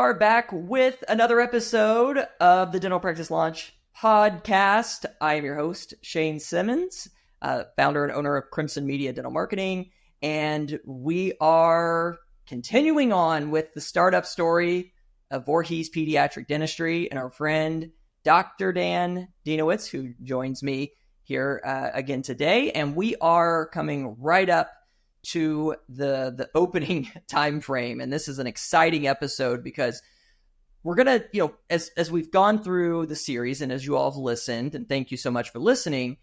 are back with another episode of the Dental Practice Launch podcast. I am your host, Shane Simmons, founder and owner of Crimson Media Dental Marketing, and we are continuing on with the startup story of Voorhees Pediatric Dentistry and our friend, Dr. Dan Dinowitz, who joins me here again today, and we are coming right up to the opening time frame. And this is an exciting episode because we're going to, as we've gone through the series and as you all have listened, and thank you so much for listening,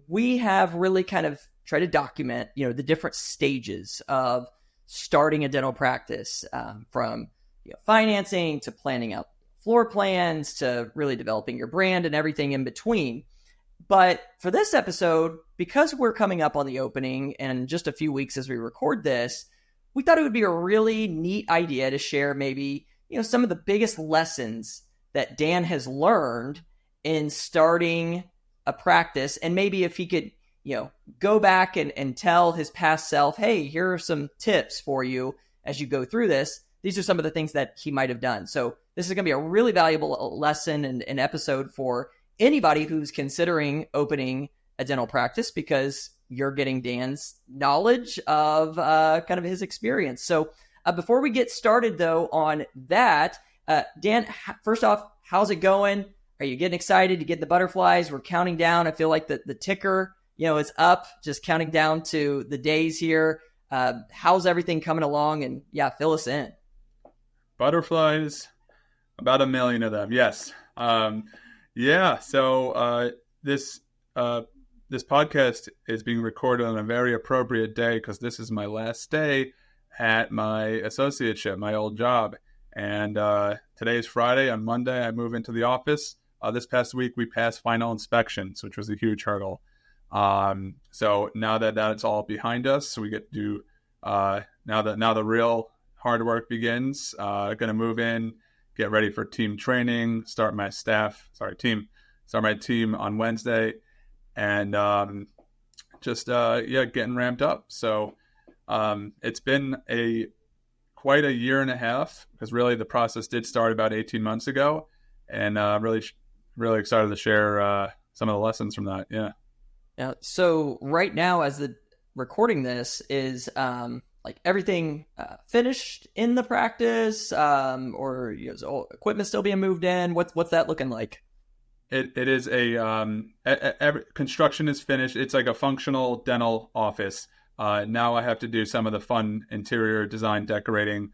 we have really kind of tried to document, the different stages of starting a dental practice, from financing to planning out floor plans to really developing your brand and everything in between. But for this episode, because we're coming up on the opening in just a few weeks as we record this, we thought it would be a really neat idea to share maybe, some of the biggest lessons that Dan has learned in starting a practice. And maybe if he could, go back and tell his past self, hey, here are some tips for you as you go through this. These are some of the things that he might have done. So this is going to be a really valuable lesson and an episode for anybody who's considering opening a dental practice, because you're getting Dan's knowledge of kind of his experience. So before we get started, though, on that, Dan, first off, how's it going? Are you getting excited? You get the butterflies? We're counting down. I feel like the ticker, is up, just counting down to the days here. How's everything coming along? And yeah, fill us in. Butterflies, about 1 million of them. Yes. So this podcast is being recorded on a very appropriate day because this is my last day at my associateship, my old job. And today is Friday. On Monday, I move into the office. This past week, we passed final inspections, which was a huge hurdle. So now that that's all behind us, we get to do, now the real hard work begins. Going to move in, get ready for team training, start my team on Wednesday, and getting ramped up. So it's been quite a year and a half, because really the process did start about 18 months ago, and really excited to share some of the lessons from that. Yeah. So right now, as the recording this is everything finished in the practice, or is equipment still being moved in? What's that looking like? It is construction is finished. It's like a functional dental office. Now I have to do some of the fun interior design decorating,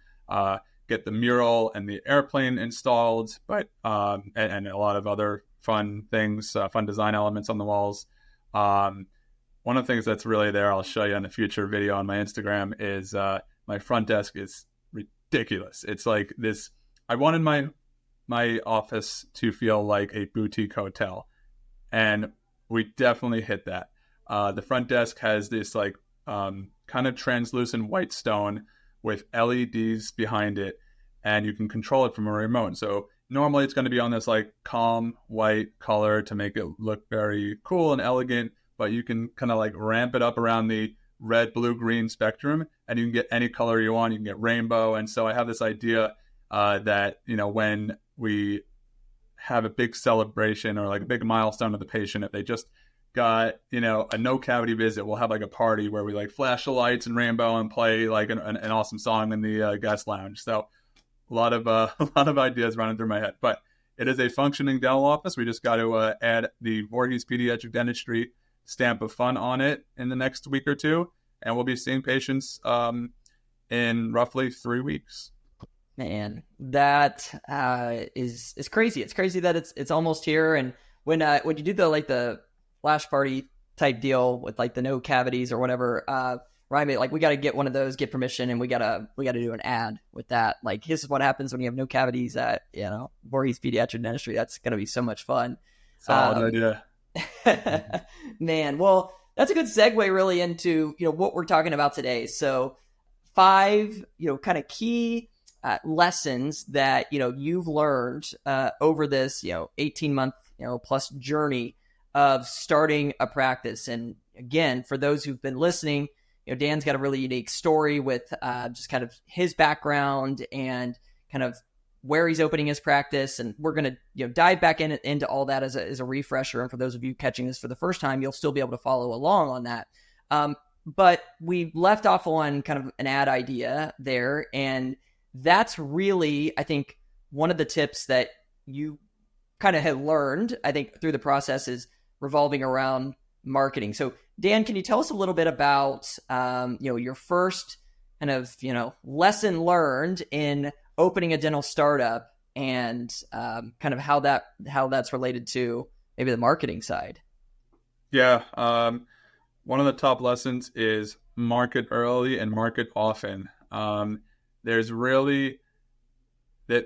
get the mural and the airplane installed, but and a lot of other fun things, fun design elements on the walls. One of the things that's really there, I'll show you on a future video on my Instagram, is my front desk is ridiculous. It's like this. I wanted my office to feel like a boutique hotel, and we definitely hit that. The front desk has this kind of translucent white stone with LEDs behind it, and you can control it from a remote. So normally it's going to be on this calm white color to make it look very cool and elegant, but you can kind of ramp it up around the red, blue, green spectrum, and you can get any color you want. You can get rainbow. And so I have this idea that, when we have a big celebration or a big milestone of the patient, if they just got, a no cavity visit, we'll have a party where we flash the lights and rainbow and play an awesome song in the guest lounge. So a lot of ideas running through my head, but it is a functioning dental office. We just got to add the Voorhees Pediatric Dentistry stamp of fun on it in the next week or two, and we'll be seeing patients in roughly 3 weeks. Man, that is crazy. It's crazy that it's almost here. And when you do the flash party type deal with the no cavities or whatever, Ryan, we got to get one of those, get permission, and we gotta do an ad with that. This is what happens when you have no cavities at Voorhees Pediatric Dentistry. That's gonna be so much fun. Solid idea. Man, well, that's a good segue really into what we're talking about today. So 5 kind of key lessons that you've learned over this 18-month plus journey of starting a practice. And again, for those who've been listening, Dan's got a really unique story with just kind of his background and kind of where he's opening his practice, and we're going to dive back into all that as a refresher. And for those of you catching this for the first time, you'll still be able to follow along on that. But we left off on kind of an ad idea there, and that's really, I think, one of the tips that you kind of have learned, I think, through the process is revolving around marketing. So Dan, can you tell us a little bit about your first kind of lesson learned in opening a dental startup, and kind of how that's related to maybe the marketing side? Yeah, one of the top lessons is market early and market often. There's really that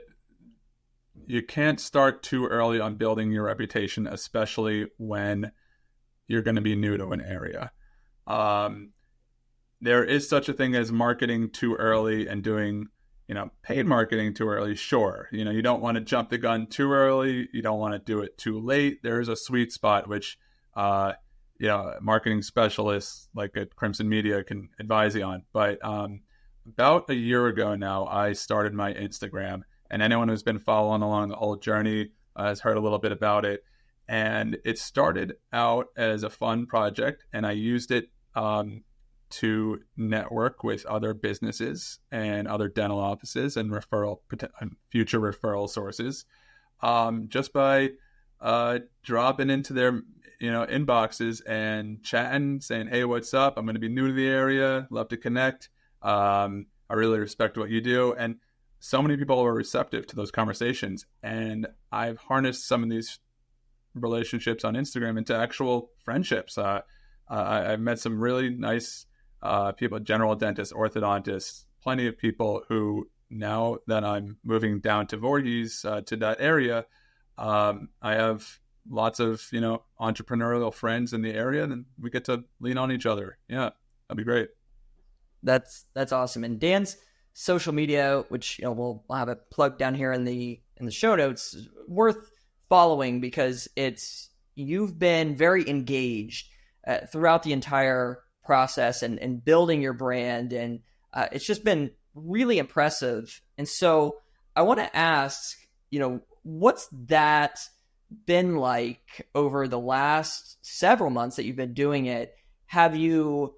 you can't start too early on building your reputation, especially when you're going to be new to an area. There is such a thing as marketing too early and doing, paid marketing too early. Sure. You don't want to jump the gun too early. You don't want to do it too late. There is a sweet spot, which, marketing specialists like at Crimson Media can advise you on. But about a year ago now, I started my Instagram, and anyone who's been following along the whole journey has heard a little bit about it. And it started out as a fun project, and I used it to network with other businesses and other dental offices and future referral sources, just by dropping into their inboxes and chatting, saying, "Hey, what's up? I'm going to be new to the area. Love to connect. I really respect what you do." And so many people were receptive to those conversations, and I've harnessed some of these relationships on Instagram into actual friendships. I've met some really nice people, general dentists, orthodontists, plenty of people who, now that I'm moving down to Voorhees, to that area, I have lots of, entrepreneurial friends in the area, and we get to lean on each other. Yeah, that'd be great. That's awesome. And Dan's social media, which we'll have it plugged down here in the show notes, worth following because you've been very engaged throughout the entire process and building your brand, and it's just been really impressive. And so I want to ask, what's that been like over the last several months that you've been doing it? Have you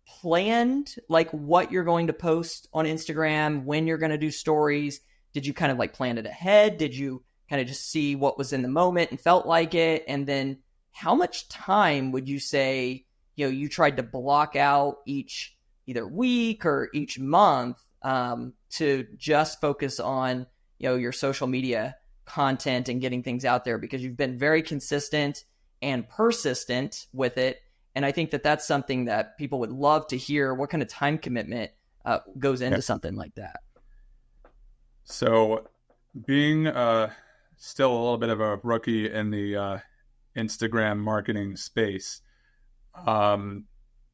planned like what you're going to post on Instagram, when you're going to do stories? Did you kind of like plan it ahead? Did you kind of just see what was in the moment and felt like it? And then how much time would you say, you tried to block out each either week or each month to just focus on, your social media content and getting things out there? Because you've been very consistent and persistent with it. And I think that that's something that people would love to hear. What kind of time commitment goes into something like that? So being still a little bit of a rookie in the Instagram marketing space,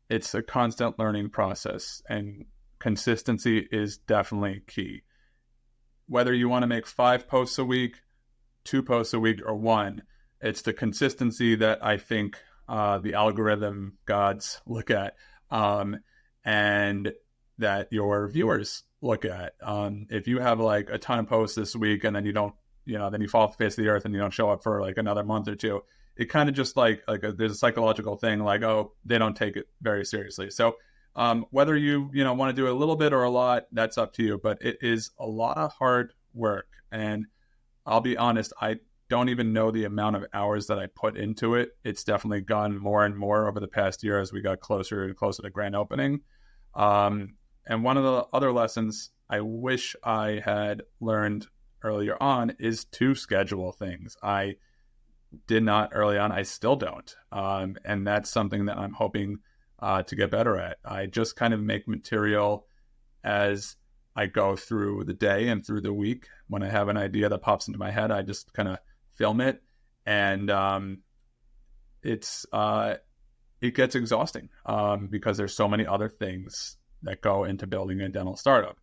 it's a constant learning process, and consistency is definitely key. Whether you want to make 5 posts a week, 2 posts a week, or 1, it's the consistency that I think the algorithm gods look at, and that your viewers look at. If you have like a ton of posts this week and then you don't, then you fall off the face of the earth and you don't show up for like another month or two, it kind of just there's a psychological thing like, oh, they don't take it very seriously. So whether you want to do a little bit or a lot, that's up to you. But it is a lot of hard work, and I'll be honest, I don't even know the amount of hours that I put into it. It's definitely gone more and more over the past year as we got closer and closer to grand opening. And one of the other lessons I wish I had learned earlier on is to schedule things. I did not early on. I still don't. And that's something that I'm hoping to get better at. I just kind of make material as I go through the day and through the week. When I have an idea that pops into my head, I just kind of film it. And it gets exhausting because there's so many other things that go into building a dental startup.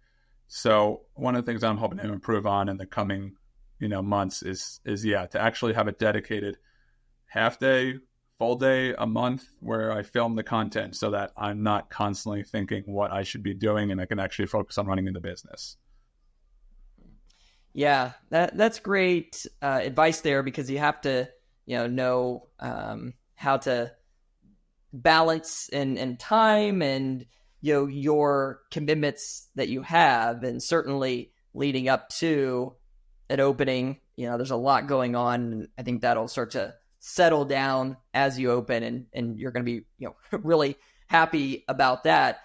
So one of the things I'm hoping to improve on in the coming months is to actually have a dedicated half day, full day a month where I film the content so that I'm not constantly thinking what I should be doing, and I can actually focus on running the business. Yeah, that's great advice there, because you have to, know how to balance and time and your commitments that you have, and certainly leading up to an opening. There's a lot going on, and I think that'll start to settle down as you open, and you're going to be really happy about that.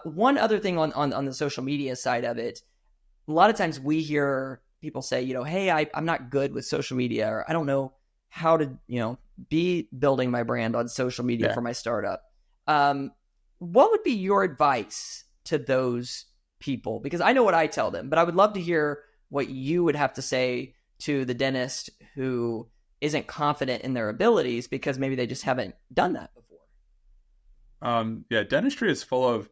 One other thing on the social media side of it, a lot of times we hear people say, hey, I'm not good with social media, or I don't know how to, be building my brand on social media for my startup. What would be your advice to those people? Because I know what I tell them, but I would love to hear what you would have to say to the dentist who isn't confident in their abilities because maybe they just haven't done that before. Dentistry is full of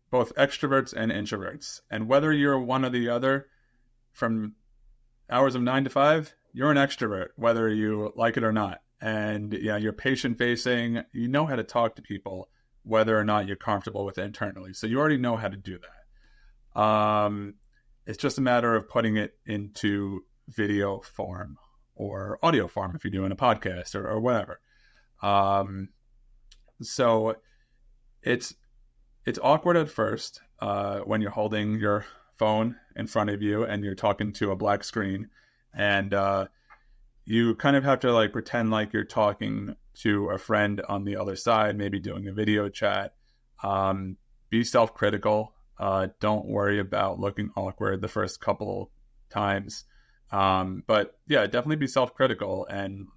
both extroverts and introverts. And whether you're one or the other, from hours of 9 to 5, you're an extrovert, whether you like it or not. And you're patient facing, you know how to talk to people, whether or not you're comfortable with it internally. So you already know how to do that. It's just a matter of putting it into video form or audio form if you're doing a podcast or whatever. So it's awkward at first when you're holding your phone in front of you and you're talking to a black screen, and you kind of have to like pretend like you're talking to a friend on the other side, maybe doing a video chat. Be self-critical. Don't worry about looking awkward the first couple times. But yeah, definitely be self-critical, and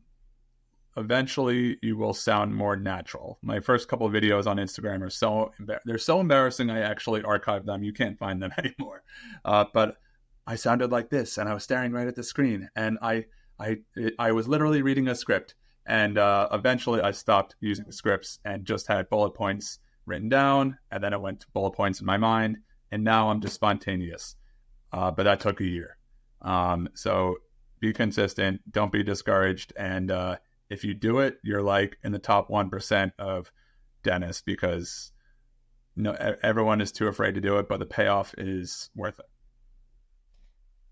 eventually you will sound more natural. My first couple of videos on Instagram are they're so embarrassing. I actually archived them. You can't find them anymore. But I sounded like this, and I was staring right at the screen, and I was literally reading a script. And eventually I stopped using scripts and just had bullet points written down, and then it went to bullet points in my mind, and now I'm just spontaneous. But that took a year. So be consistent, don't be discouraged, and if you do it, you're like in the top 1% of dentists, because everyone is too afraid to do it, but the payoff is worth it.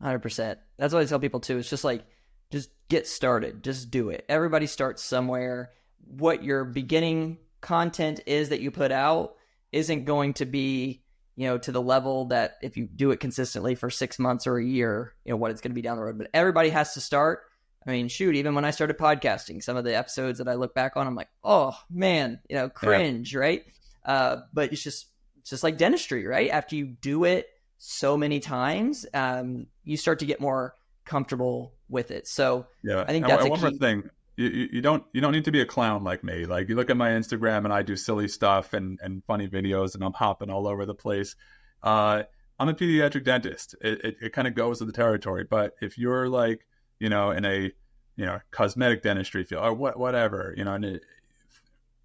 100%. That's what I tell people too. It's just like, just get started. Just do it. Everybody starts somewhere. What your beginning content is that you put out isn't going to be, to the level that if you do it consistently for 6 months or a year, what it's going to be down the road. But everybody has to start. I mean, shoot, even when I started podcasting, some of the episodes that I look back on, I'm like, oh man, cringe, right? But it's just like dentistry, right? After you do it so many times, you start to get more comfortable with it. So yeah, I think that's one more thing. You don't need to be a clown like me. Like, you look at my Instagram and I do silly stuff and funny videos, and I'm hopping all over the place. I'm a pediatric dentist. It kind of goes with the territory. But if you're like, in a cosmetic dentistry field or whatever, and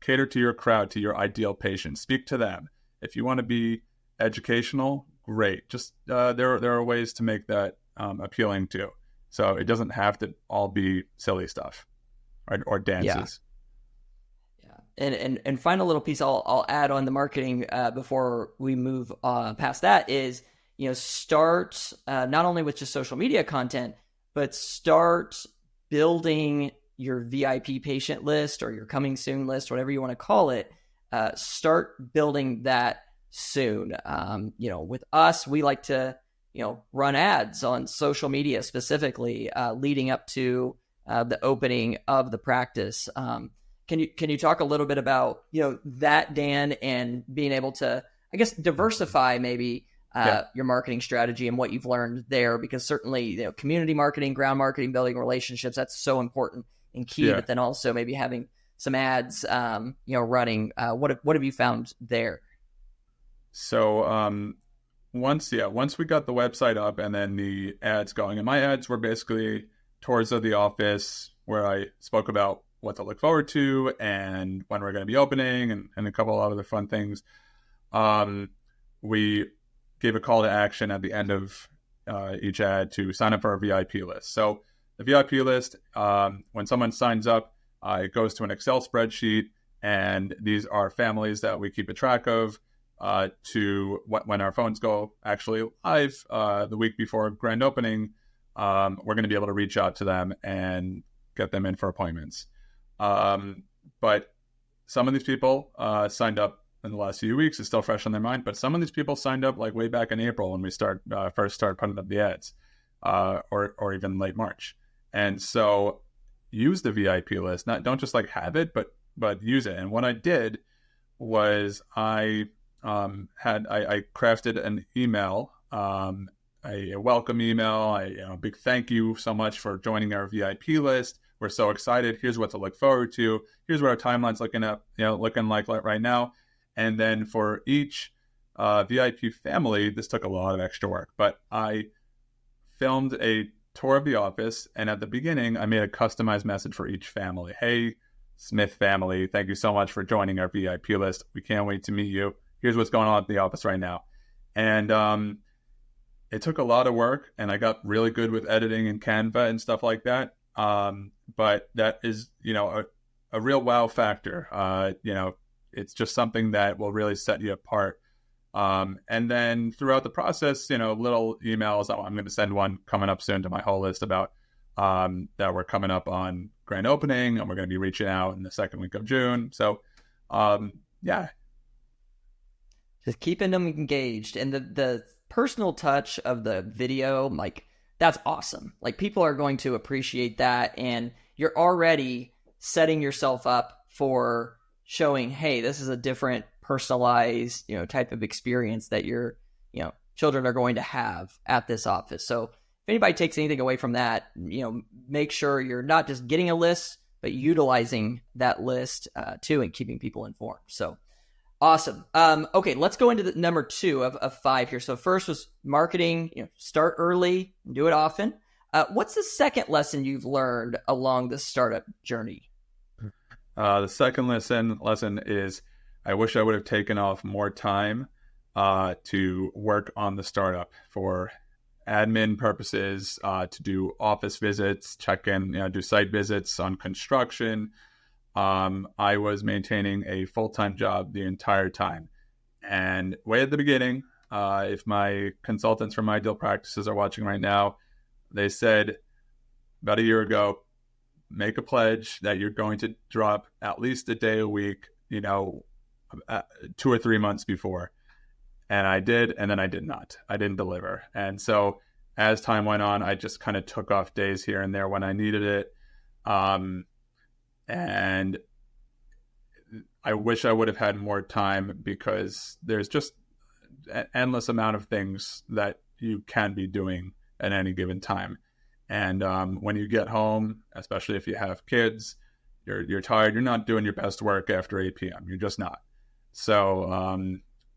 cater to your crowd, to your ideal patient, speak to them. If you want to be educational, great. Just there are ways to make that appealing too. So it doesn't have to all be silly stuff or dances. Yeah. And final little piece I'll add on the marketing before we move past that is, start not only with just social media content, but start building your VIP patient list or your coming soon list, whatever you want to call it. Start building that soon. With us, we like to, run ads on social media specifically leading up to the opening of the practice. Can you talk a little bit about, that, Dan, and being able to, I guess, diversify maybe your marketing strategy and what you've learned there? Because certainly, community marketing, ground marketing, building relationships, that's so important and key. Yeah. But then also maybe having some ads, running. What have you found there? So once we got the website up and then the ads going, and my ads were basically tours of the office where I spoke about what to look forward to and when we're going to be opening and a couple of other fun things. We gave a call to action at the end of each ad to sign up for our VIP list. So the VIP list, when someone signs up, it goes to an Excel spreadsheet, and these are families that we keep a track of. to when our phones go actually live the week before grand opening, we're going to be able to reach out to them and get them in for appointments. But some of these people signed up in the last few weeks. It's still fresh on their mind, but some of these people signed up like way back in April when we first started putting up the ads, or even late March. And so use the VIP list. Don't just like have it, but use it. And what I did was I crafted an email, a welcome email, a big thank you so much for joining our VIP list. We're so excited. Here's what to look forward to. Here's what our timeline's looking like right now. And then for each VIP family, this took a lot of extra work, but I filmed a tour of the office. And at the beginning, I made a customized message for each family. Hey, Smith family, thank you so much for joining our VIP list. We can't wait to meet you. Here's what's going on at the office right now. And it took a lot of work, and I got really good with editing and Canva and stuff like that. But that is, a real wow factor. It's just something that will really set you apart. And then throughout the process, little emails. I'm going to send one coming up soon to my whole list about that we're coming up on grand opening, and we're going to be reaching out in the second week of June. So, yeah. Just keeping them engaged. And the personal touch of the video, like, that's awesome. Like, people are going to appreciate that. And you're already setting yourself up for showing, hey, this is a different personalized, type of experience that your, children are going to have at this office. So if anybody takes anything away from that, make sure you're not just getting a list, but utilizing that list too, and keeping people informed. So awesome. Okay, let's go into the number 2 of 5 here. So first was marketing, start early, do it often. What's the second lesson you've learned along the startup journey? The second lesson is I wish I would have taken off more time to work on the startup for admin purposes, to do office visits, check in, do site visits on construction. I was maintaining a full-time job the entire time. And way at the beginning, if my consultants from Ideal Practices are watching right now, they said about a year ago, make a pledge that you're going to drop at least a day a week, 2 or 3 months before. And I did, and then I did not. I didn't deliver. And so as time went on, I just kind of took off days here and there when I needed it. And I wish I would have had more time, because there's just an endless amount of things that you can be doing at any given time. And when you get home, especially if you have kids, you're tired. You're not doing your best work after 8 p.m. You're just not. So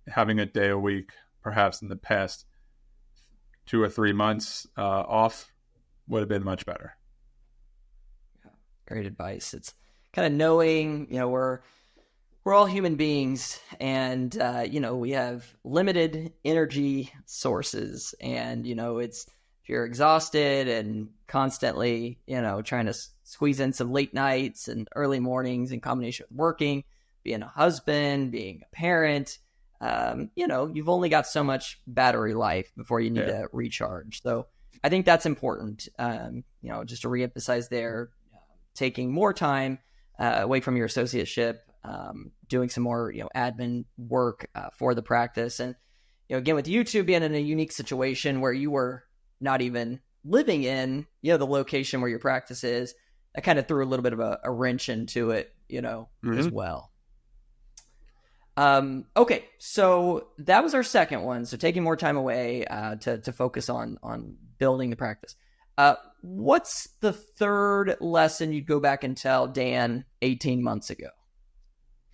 having a day a week, perhaps in the past 2 or 3 months off, would have been much better. Great advice. It's kind of knowing, we're all human beings, and we have limited energy sources, and it's, if you're exhausted and constantly trying to squeeze in some late nights and early mornings in combination with working, being a husband, being a parent, you've only got so much battery life before you need to recharge. So I think that's important. Just to reemphasize there, taking more time away from your associateship, doing some more, admin work for the practice. And, again, with you two being in a unique situation where you were not even living in, the location where your practice is, that kind of threw a little bit of a wrench into it, as well. Okay, so that was our second one. So taking more time away to focus on building the practice. What's the third lesson you'd go back and tell Dan 18 months ago?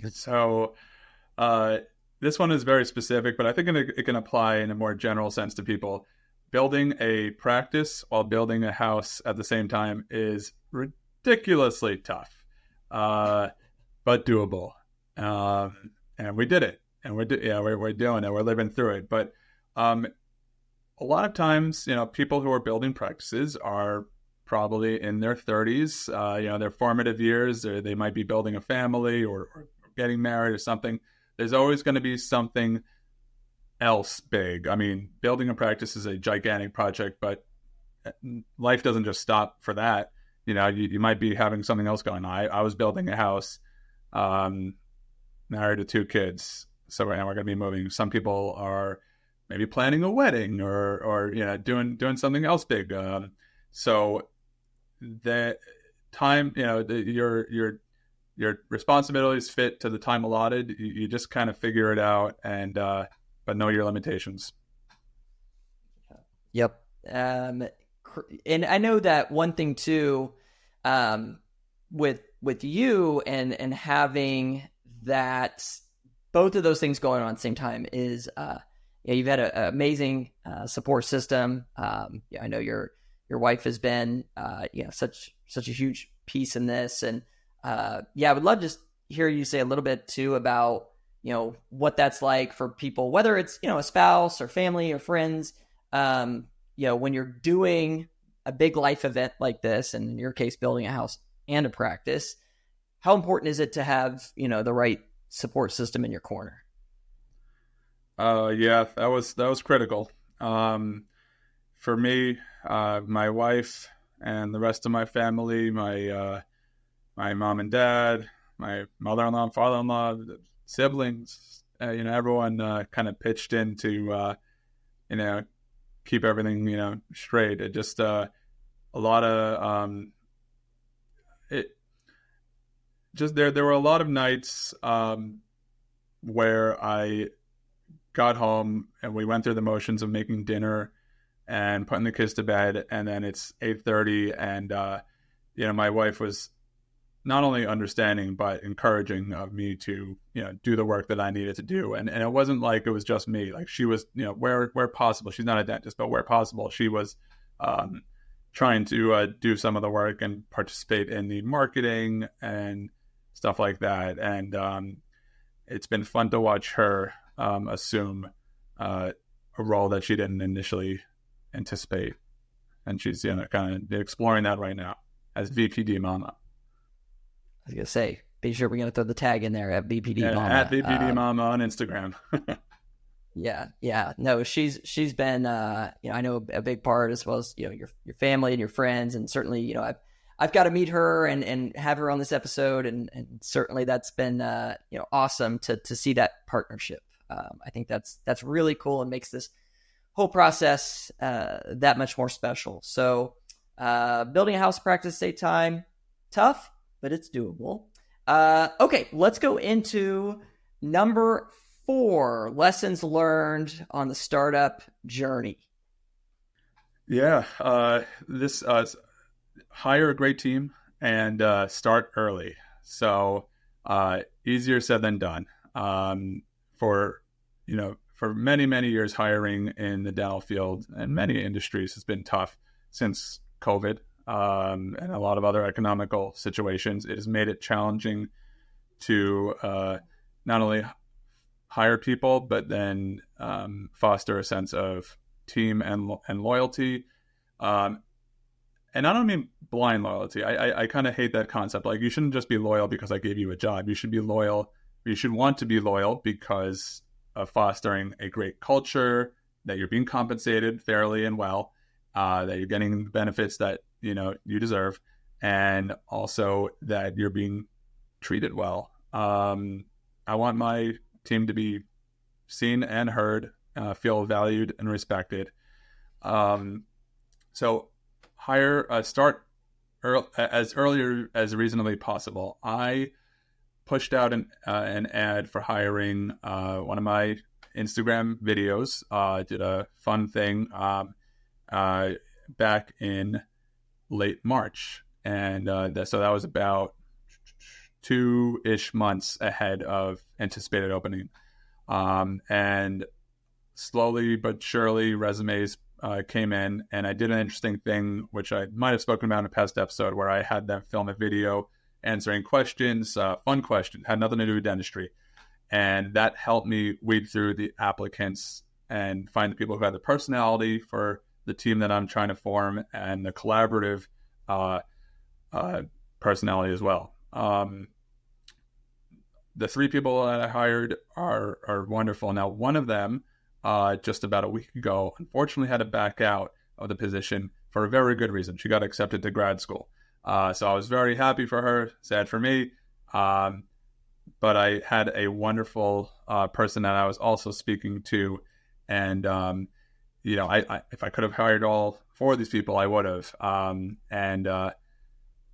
So this one is very specific, but I think it can apply in a more general sense to people. Building a practice while building a house at the same time is ridiculously tough, but doable. And we did it, and we're doing it. We're living through it. But a lot of times, people who are building practices are probably in their 30s, their formative years. Or they might be building a family or getting married or something. There's always going to be something else big. I mean, building a practice is a gigantic project, but life doesn't just stop for that. You might be having something else going on. I was building a house, married with 2 kids. So right now we're going to be moving. Some people are maybe planning a wedding or doing something else big. So the time, your responsibilities fit to the time allotted. You just kind of figure it out but know your limitations. Yep. And I know that one thing too, with you and having that, both of those things going on at the same time is, you've had an amazing support system. I know your wife has been, such a huge piece in this, and I would love to just hear you say a little bit too about what that's like for people, whether it's a spouse or family or friends. When you're doing a big life event like this, and in your case, building a house and a practice, how important is it to have the right support system in your corner? That was critical. For me, my wife and the rest of my family, my mom and dad, my mother-in-law and father-in-law, siblings, everyone kind of pitched in to keep everything straight. It just a lot of there were a lot of nights where I got home and we went through the motions of making dinner and putting the kids to bed, and then it's 8:30, and my wife was not only understanding but encouraging of me to do the work that I needed to do, and it wasn't like it was just me. Like, she was where possible. She's not a dentist, but where possible, she was trying to do some of the work and participate in the marketing and stuff like that. And it's been fun to watch her assume a role that she didn't initially anticipate, and she's kind of exploring that right now as VPD Mama. I was gonna say, be sure we're gonna throw the tag in there at VPD Mama. At VPD Mama on Instagram. Yeah. No, she's been I know a big part, as well as your family and your friends, and certainly I've got to meet her and have her on this episode, and certainly that's been awesome to see that partnership. I think that's really cool and makes this whole process that much more special. So building a house practice state time, tough, but it's doable. Okay, let's go into number 4, lessons learned on the startup journey. Yeah, this hire a great team and start early. So easier said than done. For many years, hiring in the dental field and many industries has been tough since COVID and a lot of other economical situations. It has made it challenging to not only hire people, but then foster a sense of team and loyalty. And I don't mean blind loyalty. I kind of hate that concept. Like, you shouldn't just be loyal because I gave you a job. You should be loyal. You should want to be loyal because of fostering a great culture, that you're being compensated fairly and well, that you're getting the benefits that you deserve, and also that you're being treated well. I want my team to be seen and heard, feel valued and respected. So start as early as reasonably possible. I pushed out an ad for hiring one of my Instagram videos. Did a fun thing back in late March, and so that was about 2-ish months ahead of anticipated opening. And slowly but surely, resumes came in, and I did an interesting thing, which I might have spoken about in a past episode, where I had them film a video answering questions, fun questions, had nothing to do with dentistry. And that helped me weed through the applicants and find the people who had the personality for the team that I'm trying to form, and the collaborative personality as well. The 3 people that I hired are wonderful. Now, one of them just about a week ago, unfortunately had to back out of the position for a very good reason. She got accepted to grad school. So I was very happy for her, sad for me. But I had a wonderful person that I was also speaking to. And, I if I could have hired all four of these people, I would have.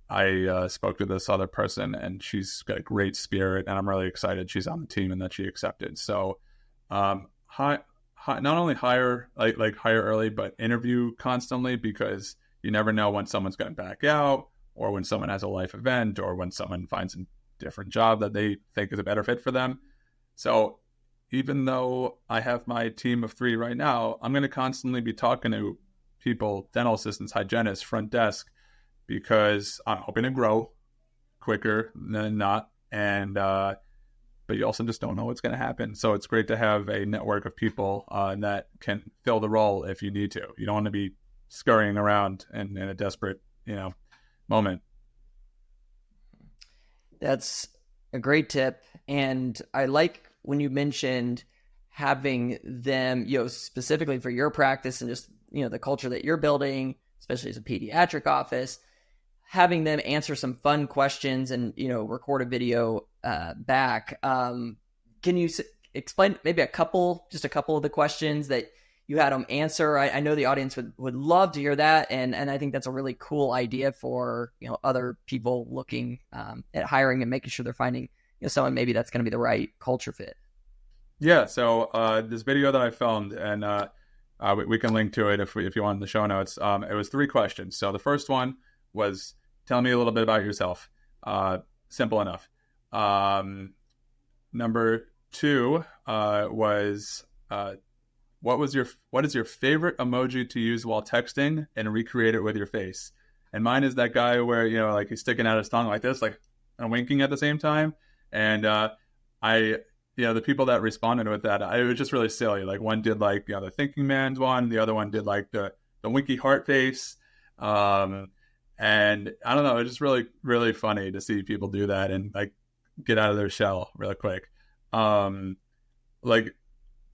I spoke to this other person, and she's got a great spirit, and I'm really excited she's on the team and that she accepted. So, not only hire early, but interview constantly, because you never know when someone's going to back out, or when someone has a life event, or when someone finds a different job that they think is a better fit for them. So even though I have my team of 3 right now, I'm going to constantly be talking to people, dental assistants, hygienists, front desk, because I'm hoping to grow quicker than not. And, but you also just don't know what's going to happen. So it's great to have a network of people that can fill the role if you need to. You don't want to be scurrying around in a desperate, moment. That's a great tip. And I like when you mentioned having them, specifically for your practice and just, the culture that you're building, especially as a pediatric office, having them answer some fun questions and, record a video back. Can you explain maybe a couple of the questions that you had them answer? I know the audience would love to hear that. And I think that's a really cool idea for, other people looking at hiring and making sure they're finding, someone maybe that's going to be the right culture fit. Yeah. So this video that I filmed, and we can link to it if you want in the show notes. It was 3 questions. So the first one was, tell me a little bit about yourself. Simple enough. Number 2 was, what is your favorite emoji to use while texting, and recreate it with your face? And mine is that guy where, he's sticking out his tongue like this, like, and winking at the same time. And the people that responded with that, it was just really silly. Like, one did the thinking man's one, the other one did the winky heart face. And I don't know, it's just really, really funny to see people do that and get out of their shell really quick. I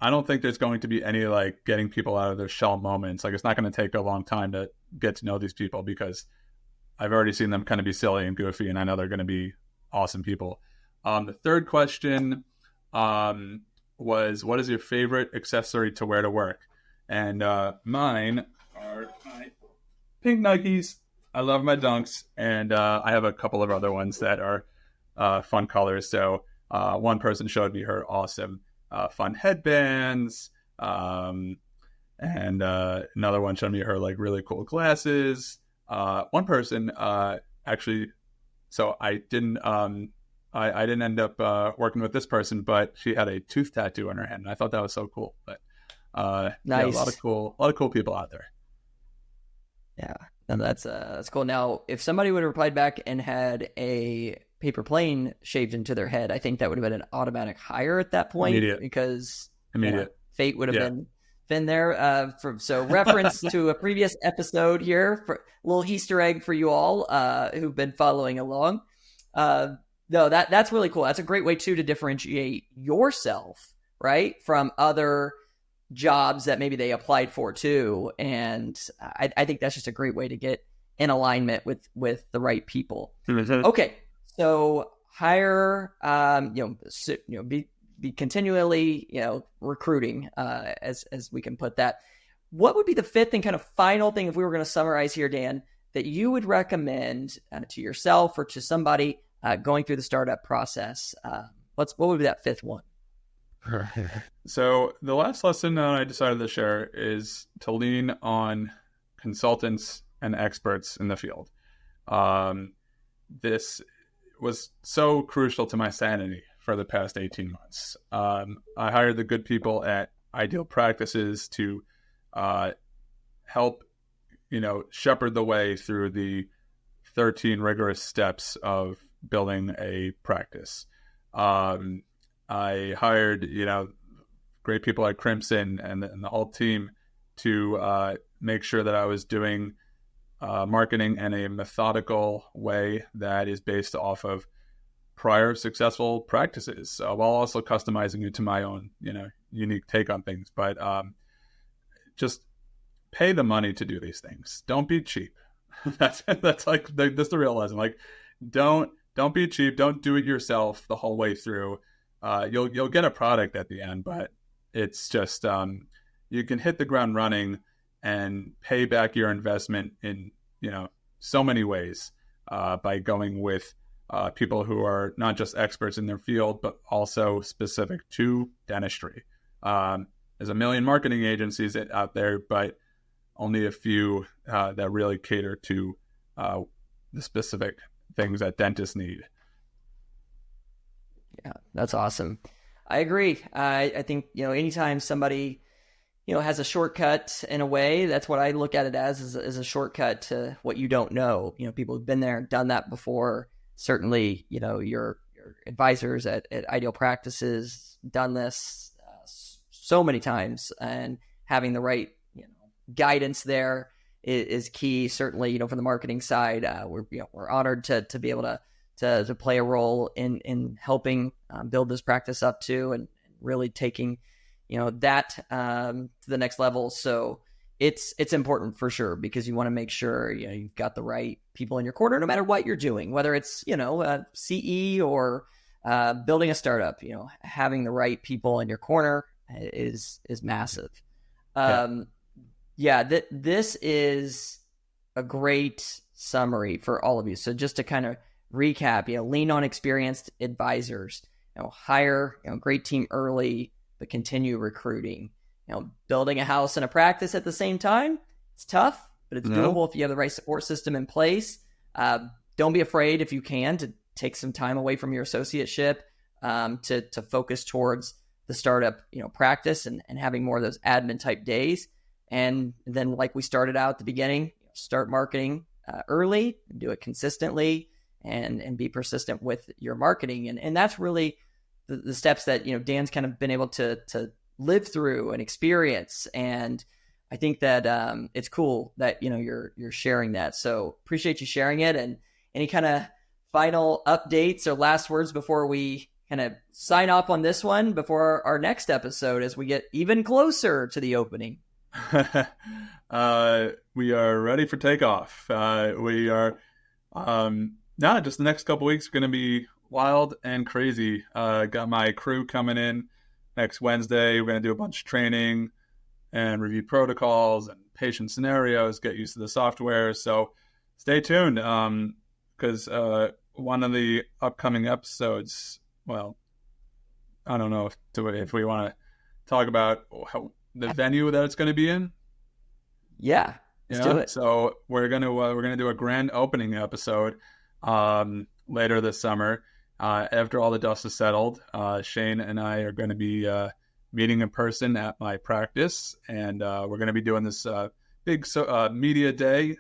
don't think there's going to be any getting people out of their shell moments. It's not going to take a long time to get to know these people, because I've already seen them kind of be silly and goofy, and I know they're going to be awesome people. The third question was, what is your favorite accessory to wear to work? And mine are my pink Nikes. I love my Dunks, and I have a couple of other ones that are fun colors. So one person showed me her awesome fun headbands, and another one showed me her really cool glasses. One person actually, so I didn't end up working with this person, but she had a tooth tattoo on her hand, and I thought that was so cool. But nice. Yeah, a lot of cool people out there. Yeah, no, that's cool. Now, if somebody would have replied back and had a paper plane shaved into their head, I think that would have been an automatic hire at that point. Immediate. Because fate would have been there. So reference to a previous episode here, for a little Easter egg for you all who've been following along. No, that's really cool. That's a great way too to differentiate yourself, right, from other jobs that maybe they applied for too. And I think that's just a great way to get in alignment with the right people. Okay. So hire, be continually, recruiting, as we can put that. What would be the fifth and kind of final thing, if we were going to summarize here, Dan, that you would recommend to yourself or to somebody going through the startup process? What would be that fifth one? So the last lesson that I decided to share is to lean on consultants and experts in the field. This was so crucial to my sanity for the past 18 months. I hired the good people at Ideal Practices to help, shepherd the way through the 13 rigorous steps of building a practice. I hired, great people at Crimson and the whole team to make sure that I was doing marketing in a methodical way that is based off of prior successful practices, while also customizing it to my own, unique take on things. But just pay the money to do these things. Don't be cheap. that's the real lesson. Like, don't be cheap. Don't do it yourself the whole way through. You'll get a product at the end, but it's just you can hit the ground running and pay back your investment in so many ways by going with people who are not just experts in their field, but also specific to dentistry. There's a million marketing agencies out there, but only a few that really cater to the specific things that dentists need. Yeah, that's awesome. I agree. I think, anytime somebody, has a shortcut in a way, that's what I look at it as a shortcut to what you don't know. People who've been there and done that before. Certainly, your advisors at Ideal Practices done this so many times, and having the right, guidance there is key. Certainly, from the marketing side, we're honored to be able to play a role in helping build this practice up too, and really taking that to the next level. So it's important for sure, because you want to make sure you've got the right people in your corner, no matter what you're doing, whether it's CE or building a startup. Having the right people in your corner is massive. This is a great summary for all of you. So just to kind of recap, lean on experienced advisors, hire great team early, but continue recruiting. Building a house and a practice at the same time, it's tough, but it's doable if you have the right support system in place. Don't be afraid, if you can, to take some time away from your associateship to focus towards the startup practice and having more of those admin type days. And then, like we started out at the beginning, start marketing early, do it consistently, and be persistent with your marketing. And that's really the steps that Dan's kind of been able to live through and experience. And I think that it's cool that you're sharing that. So appreciate you sharing it. And any kind of final updates or last words before we kind of sign off on this one before our next episode, as we get even closer to the opening? We are ready for takeoff. We are just the next couple weeks are going to be wild and crazy. Got my crew coming in next Wednesday. We're going to do a bunch of training and review protocols and patient scenarios, get used to the software. So stay tuned, because one of the upcoming episodes, well, I don't know if we want to talk about the venue that it's going to be in. Yeah, let's do it. So we're gonna do a grand opening episode later this summer. After all the dust is settled, Shane and I are going to be meeting in person at my practice, and we're going to be doing this big media day,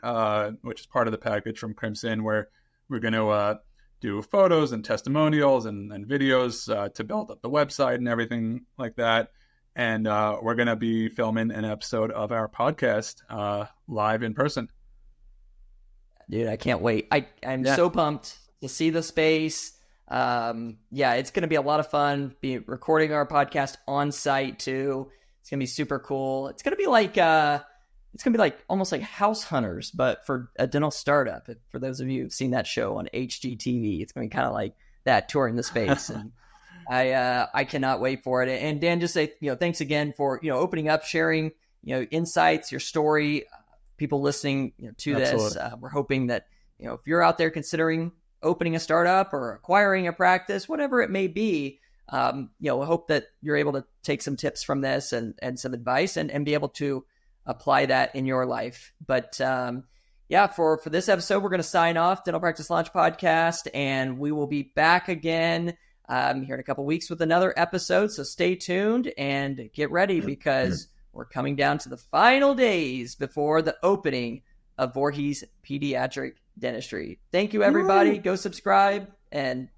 which is part of the package from Crimson, where we're going to do photos and testimonials and videos to build up the website and everything like that. And we're going to be filming an episode of our podcast live in person. Dude, I can't wait. I'm so pumped to see the space. It's going to be a lot of fun. Be recording our podcast on site too. It's going to be super cool. It's going to be like almost like House Hunters, but for a dental startup. For those of you who've seen that show on HGTV, it's going to be kind of like that, touring the space. And I cannot wait for it. And Dan, just say, thanks again for, opening up, sharing, insights, your story, people listening to this. We're hoping that, if you're out there considering opening a startup or acquiring a practice, whatever it may be, we hope that you're able to take some tips from this and some advice and be able to apply that in your life. But for this episode, we're going to sign off, Dental Practice Launch Podcast, and we will be back again here in a couple weeks with another episode. So stay tuned and get ready, because we're coming down to the final days before the opening of Voorhees Pediatric Dentistry. Thank you, everybody. Go subscribe, and